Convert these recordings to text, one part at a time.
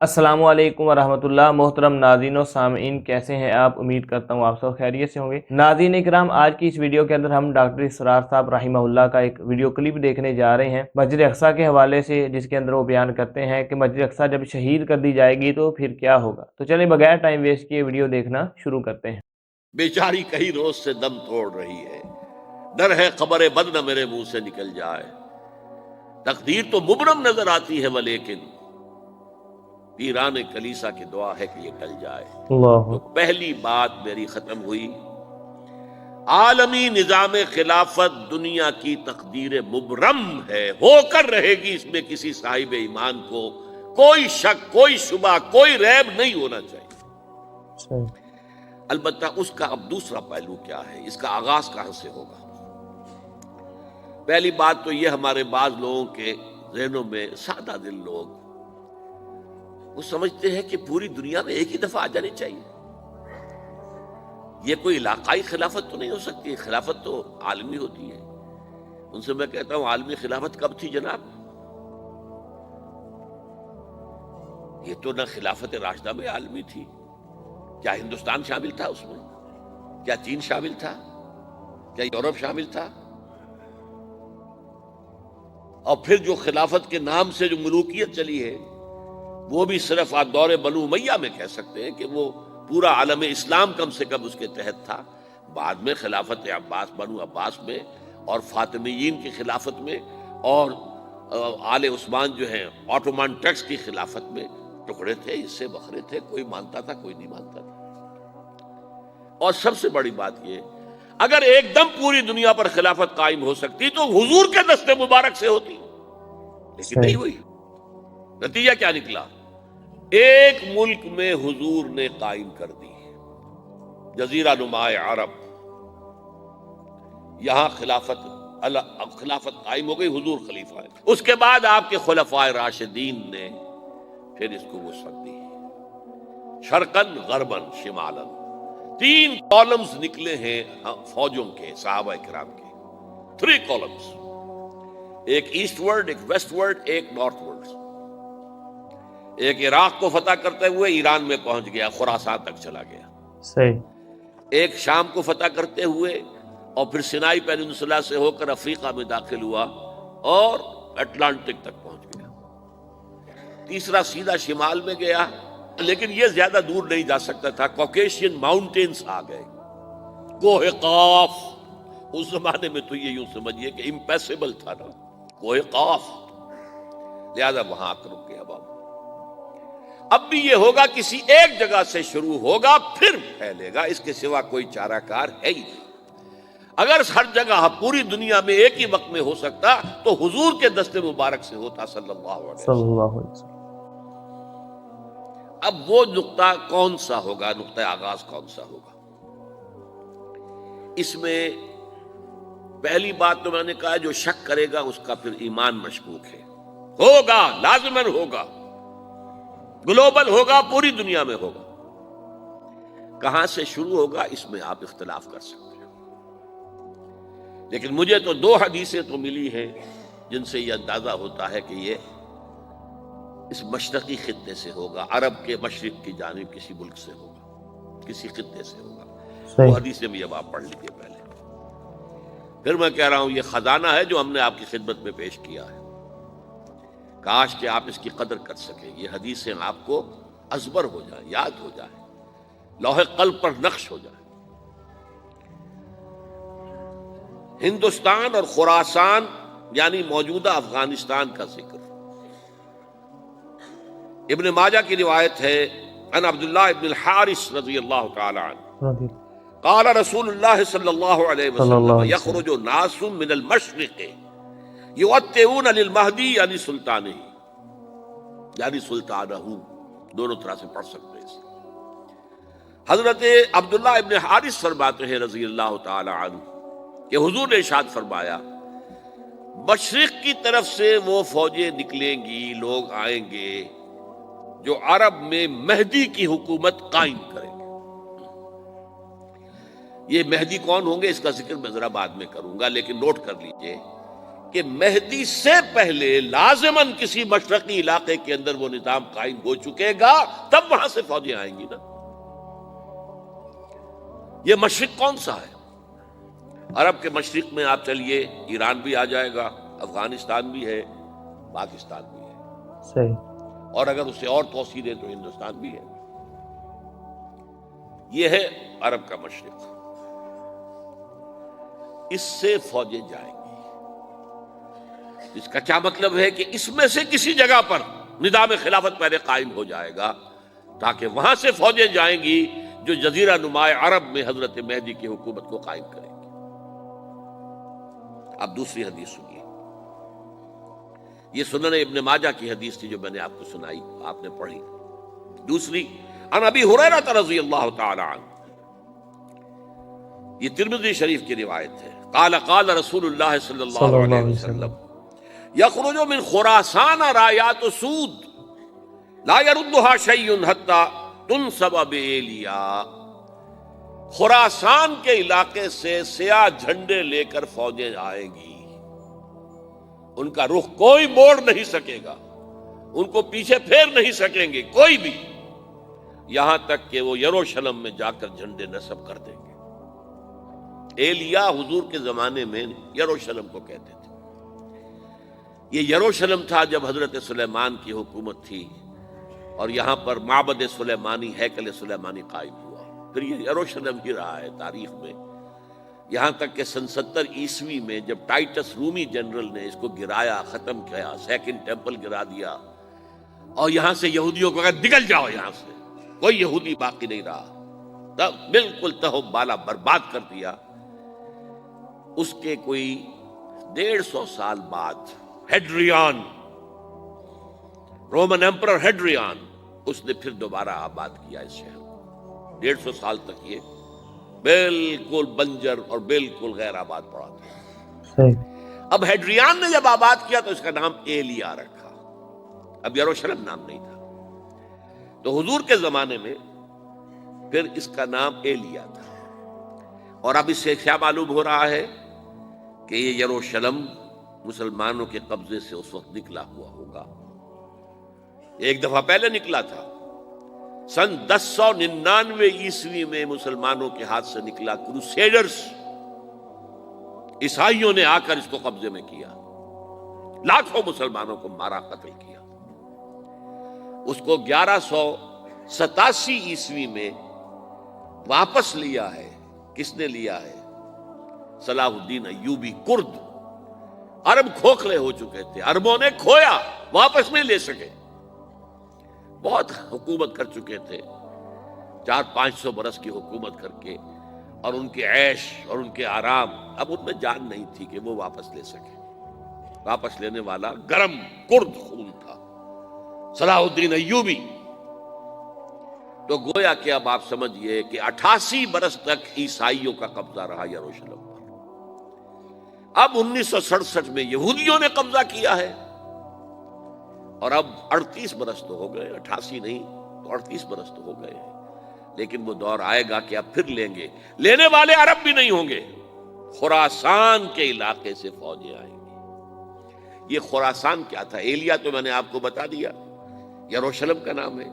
अस्सलामु अलैकुम वरहमतुल्लाह। मोहतरम नाज़रीन और सामीन, कैसे हैं आप? उम्मीद करता हूँ आप सब खैरियत से होंगे। नाज़रीन इकराम, आज की इस वीडियो के अंदर हम डॉक्टर इसरार साहब रहिमहुल्लाह का एक वीडियो क्लिप देखने जा रहे हैं मस्जिद अक्सा के हवाले से, जिसके अंदर वो बयान करते हैं कि मस्जिद अक्सा जब शहीद कर दी जाएगी तो फिर क्या होगा। तो चलिए बगैर टाइम वेस्ट किए वीडियो देखना शुरू करते हैं। बेचारी कई रोज से दम तोड़ रही है, डर है खबर बद न मेरे मुंह से निकल जाए। तकदीर तो मुबरम नजर आती है लेकिन पीरान कलीसा की दुआ है कि ये टल जाए। तो पहली बात मेरी खत्म हुई, आलमी निजाम खिलाफत दुनिया की तकदीर मुबरम है, होकर रहेगी। इसमें किसी साहिब ईमान को कोई शक, कोई शुबा, कोई रैब नहीं होना चाहिए। अलबत्ता उसका अब दूसरा पहलू क्या है, इसका आगाज कहां से होगा। पहली बात तो यह, हमारे बाज लोगों के ज़हनों में, सादा दिल लोग वो समझते हैं कि पूरी दुनिया में एक ही दफा आ जानी चाहिए। यह कोई इलाकाई खिलाफत तो नहीं हो सकती, खिलाफत तो आलमी होती है। उनसे मैं कहता हूं, आलमी खिलाफत कब थी जनाब? ये तो ना खिलाफत राशिदा में आलमी थी। क्या हिंदुस्तान शामिल था उसमें? क्या चीन शामिल था? क्या यूरोप शामिल था? और फिर जो खिलाफत के नाम से जो मुलूकियत चली है, वो भी सिर्फ आप दौरे बनु उमैया में कह सकते हैं कि वो पूरा आलम इस्लाम कम से कम उसके तहत था। बाद में खिलाफत अब्बास, बनु अब्बास में और फातिमीयीन की खिलाफत में और आले उस्मान जो है ऑटोमान टर्क्स की खिलाफत में टुकड़े थे, इससे बखरे थे, कोई मानता था, कोई नहीं मानता था। और सबसे बड़ी बात ये, अगर एकदम पूरी दुनिया पर खिलाफत कायम हो सकती तो हुजूर के दस्ते मुबारक से होती, लेकिन नहीं हुई। नतीजा क्या निकला? एक मुल्क में हुजूर ने कायम कर दी, जजीरा नुमाए अरब, यहां खिलाफत कायम हो गई, हुजूर खलीफा है। उसके बाद आपके खुलफाए राशिदीन ने फिर इसको वसअत दी, शरकन गरबन शिमालन। 3 कॉलम्स निकले हैं फौजों के, सहाबा किराम के 3 कॉलम्स, एक ईस्टवर्ड, एक वेस्टवर्ड, एक नॉर्थवर्ड। एक इराक को फतह करते हुए ईरान में पहुंच गया, खुरासान तक चला गया। सही। एक शाम को फतह करते हुए और फिर सिनाई पेनिनसुला से होकर अफ्रीका में दाखिल हुआ और अटलांटिक तक पहुंच गया। तीसरा सीधा शिमाल में गया, लेकिन यह ज्यादा दूर नहीं जा सकता था, कॉकेशियन माउंटेन्स आ गए, कोहे काफ। उस जमाने में तो ये यूं समझिए कि इम्पैसेबल था ना, कोहे काफ, लिहाजा वहां आकर रुक गया बाबू। अब भी ये होगा, किसी एक जगह से शुरू होगा फिर फैलेगा, इसके सिवा कोई चाराकार है ही नहीं। अगर हर जगह पूरी दुनिया में एक ही वक्त में हो सकता तो हुजूर के दस्ते मुबारक से होता सल्लल्लाहु अलैहि वसल्लम। अब वो नुक्ता कौन सा होगा, नुक्ता आगाज कौन सा होगा? इसमें पहली बात तो मैंने कहा, जो शक करेगा उसका फिर ईमान मशकूक है। होगा, लाजिमन होगा, ग्लोबल होगा, पूरी दुनिया में होगा। कहां से शुरू होगा इसमें आप इख्तिलाफ कर सकते हैं, लेकिन मुझे तो 2 हदीसें तो मिली हैं जिनसे यह अंदाजा होता है कि ये इस मशरकी खित्ते से होगा, अरब के मशरिक की जानिब किसी मुल्क से होगा, किसी खित्ते से होगा। वो हदीसें भी अब आप पढ़ लीजिए पहले। फिर मैं कह रहा हूं, ये खजाना है जो हमने आपकी खिदमत में पेश किया है, काश कि आप इसकी कदर कर सकें। ये हदीसें आपको अजबर हो जाए, याद हो जाए, लौहे कल्ब पर नक्श हो जाए। हिंदुस्तान और खुरासान यानी मौजूदा अफगानिस्तान का जिक्र। इब्न माजा की रिवायत है, अन अब्दुल्लाह इब्न हारिस रज़ियल्लाहु तआला अन्हु क़ाल रसूलुल्लाह सल्लल्लाहु अलैहि वसल्लम यख़रुजु नासुम मिनल मशरिक़ युअत्तिऊन लिल महदी यानी सुल्तानही, यानी सुल्तानहू, दोनों तरह से पढ़ सकते हैं। हजरत अब्दुल्लाह इब्न हारिस फरमाते हैं रज़ियल्लाहु तआला अन्हु कि हुजूर ने इरशाद फरमाया, मशरिक़ की तरफ से वो फौजें निकलेंगी, लोग आएंगे जो अरब में मेहदी की हुकूमत कायम करेंगे। ये मेहदी कौन होंगे इसका जिक्र मैं जरा बाद में करूंगा, लेकिन नोट कर लीजिए کہ مہدی سے پہلے لازماً کسی مشرقی علاقے کے اندر وہ نظام قائم ہو چکے گا، تب وہاں سے فوجیں آئیں گی نا۔ یہ مشرق کون سا ہے؟ عرب کے مشرق میں آپ چلیے، ایران بھی آ جائے گا، افغانستان بھی ہے، پاکستان بھی ہے، صحیح، اور اگر اسے اور توسیع دیں تو ہندوستان بھی ہے۔ یہ ہے عرب کا مشرق، اس سے فوجیں جائیں گی۔ اس کا کیا مطلب ہے کہ اس میں سے کسی جگہ پر نظام خلافت پہلے قائم ہو جائے گا، تاکہ وہاں سے فوجیں جائیں گی جو جزیرہ نما عرب میں حضرت مہدی کی حکومت کو قائم کریں گی۔ اب دوسری حدیث سنیے، یہ سنن ابن ماجہ کی حدیث تھی جو میں نے آپ کو سنائی، آپ نے پڑھی۔ دوسری، عن ابی ہریرہ رضی اللہ تعالی عنہ، یہ ترمذی شریف کی روایت ہے، قال قال رسول اللہ صلی اللہ علیہ وسلم یخرج من خراسان رایات سود لا يردها شیء حتی تنصب بإیلیا۔ خراسان کے علاقے سے سیاہ جھنڈے لے کر فوجیں آئیں گی، ان کا رخ کوئی موڑ نہیں سکے گا، ان کو پیچھے پھیر نہیں سکیں گے کوئی بھی، یہاں تک کہ وہ یروشلم میں جا کر جھنڈے نصب کر دیں گے۔ ایلیا حضور کے زمانے میں یروشلم کو کہتے تھے۔ یہ یروشلم تھا جب حضرت سلیمان کی حکومت تھی، اور یہاں پر معبد سلیمانی، ہیکل سلیمانی قائم ہوا۔ پھر یہ یروشلم ہی رہا ہے تاریخ میں، یہاں تک کہ سن 70 عیسوی میں جب ٹائٹس رومی جنرل نے اس کو گرایا، ختم کیا، سیکنڈ ٹیمپل گرا دیا، اور یہاں سے یہودیوں کو کہا نکل جاؤ یہاں سے، کوئی یہودی باقی نہیں رہا، تب بالکل تہو بالا برباد کر دیا۔ اس کے کوئی 150 سال بعد ہیڈریان، رومن ایمپرر ہیڈریان، اس نے پھر دوبارہ آباد کیا اس شہر کو۔ 150 سال تک یہ بالکل بنجر اور بالکل غیر آباد پڑا تھا۔ اب ہیڈریان نے جب آباد کیا تو اس کا نام ایلیا رکھا، اب یروشلم نام نہیں تھا۔ تو حضور کے زمانے میں پھر اس کا نام ایلیا تھا، اور اب اس سے کیا معلوم ہو رہا ہے کہ یہ یروشلم مسلمانوں کے قبضے سے اس وقت نکلا ہوا ہوگا۔ ایک دفعہ پہلے نکلا تھا، سن 1099 عیسوی میں مسلمانوں کے ہاتھ سے نکلا، کروسیڈرز، عیسائیوں نے آ کر اس کو قبضے میں کیا، لاکھوں مسلمانوں کو مارا، قتل کیا۔ اس کو 1187 عیسوی میں واپس لیا ہے۔ کس نے لیا ہے؟ صلاح الدین ایوبی، کرد۔ عرب کھوکھلے ہو چکے تھے، عربوں نے کھویا، واپس نہیں لے سکے، بہت حکومت کر چکے تھے، 400-500 برس کی حکومت کر کے، اور ان کے عیش اور ان کے آرام، اب ان میں جان نہیں تھی کہ وہ واپس لے سکے۔ واپس لینے والا گرم کرد خون تھا، صلاح الدین ایوبی۔ تو گویا کہ اب آپ سمجھئے کہ 88 برس تک عیسائیوں کا قبضہ رہا یروشلم پر۔ اب 1967 میں یہودیوں نے قبضہ کیا ہے، اور اب 38 برس تو ہو گئے، 88 نہیں تو 38 برس تو ہو گئے ہیں، لیکن وہ دور آئے گا کہ اب پھر لیں گے۔ لینے والے عرب بھی نہیں ہوں گے، خراسان کے علاقے سے فوجیں آئیں گی۔ یہ خراسان کیا تھا؟ ایلیا تو میں نے آپ کو بتا دیا، یروشلم کا نام ہے۔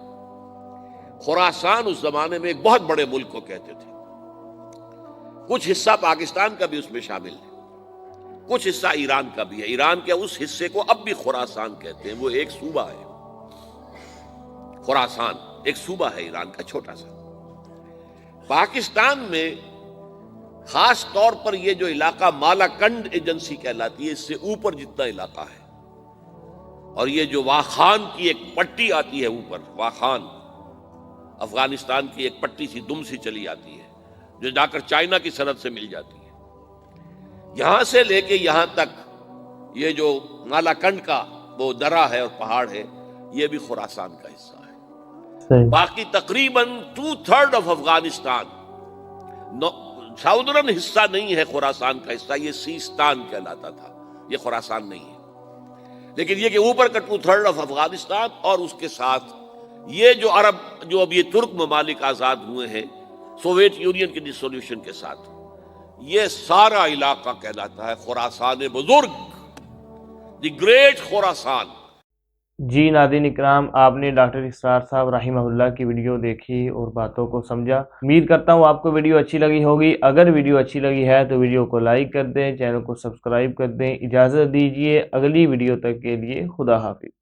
خراسان اس زمانے میں ایک بہت بڑے ملک کو کہتے تھے، کچھ حصہ پاکستان کا بھی اس میں شامل ہے، کچھ حصہ ایران کا بھی ہے۔ ایران کے اس حصے کو اب بھی خراسان کہتے ہیں، وہ ایک صوبہ ہے۔ خراسان ایک صوبہ ہے ایران کا، چھوٹا سا۔ پاکستان میں خاص طور پر یہ جو علاقہ مالا کنڈ ایجنسی کہلاتی ہے، اس سے اوپر جتنا علاقہ ہے، اور یہ جو واخان کی ایک پٹی آتی ہے اوپر، واخان افغانستان کی ایک پٹی سی دم سی چلی آتی ہے جو جا کر چائنا کی سرحد سے مل جاتی ہے، یہاں سے لے کے یہاں تک یہ جو مالا کنڈ کا وہ درہ ہے اور پہاڑ ہے، یہ بھی خراسان کا حصہ ہے۔ باقی تقریباً 2/3 آف افغانستان ساؤدرن حصہ نہیں ہے خراسان کا حصہ، یہ سیستان کہلاتا تھا، یہ خراسان نہیں ہے۔ لیکن یہ کہ اوپر کا 2/3 آف افغانستان، اور اس کے ساتھ یہ جو عرب، جو اب یہ ترک ممالک آزاد ہوئے ہیں سوویت یونین کی ڈسولوشن کے ساتھ، یہ سارا علاقہ کہلاتا ہے خراسان بزرگ۔ the great Khorasan. جی ناظرین اکرام، آپ نے ڈاکٹر اسرار صاحب رحمہ اللہ کی ویڈیو دیکھی اور باتوں کو سمجھا۔ امید کرتا ہوں آپ کو ویڈیو اچھی لگی ہوگی۔ اگر ویڈیو اچھی لگی ہے تو ویڈیو کو لائک کر دیں، چینل کو سبسکرائب کر دیں۔ اجازت دیجیے اگلی ویڈیو تک کے لیے خدا حافظ۔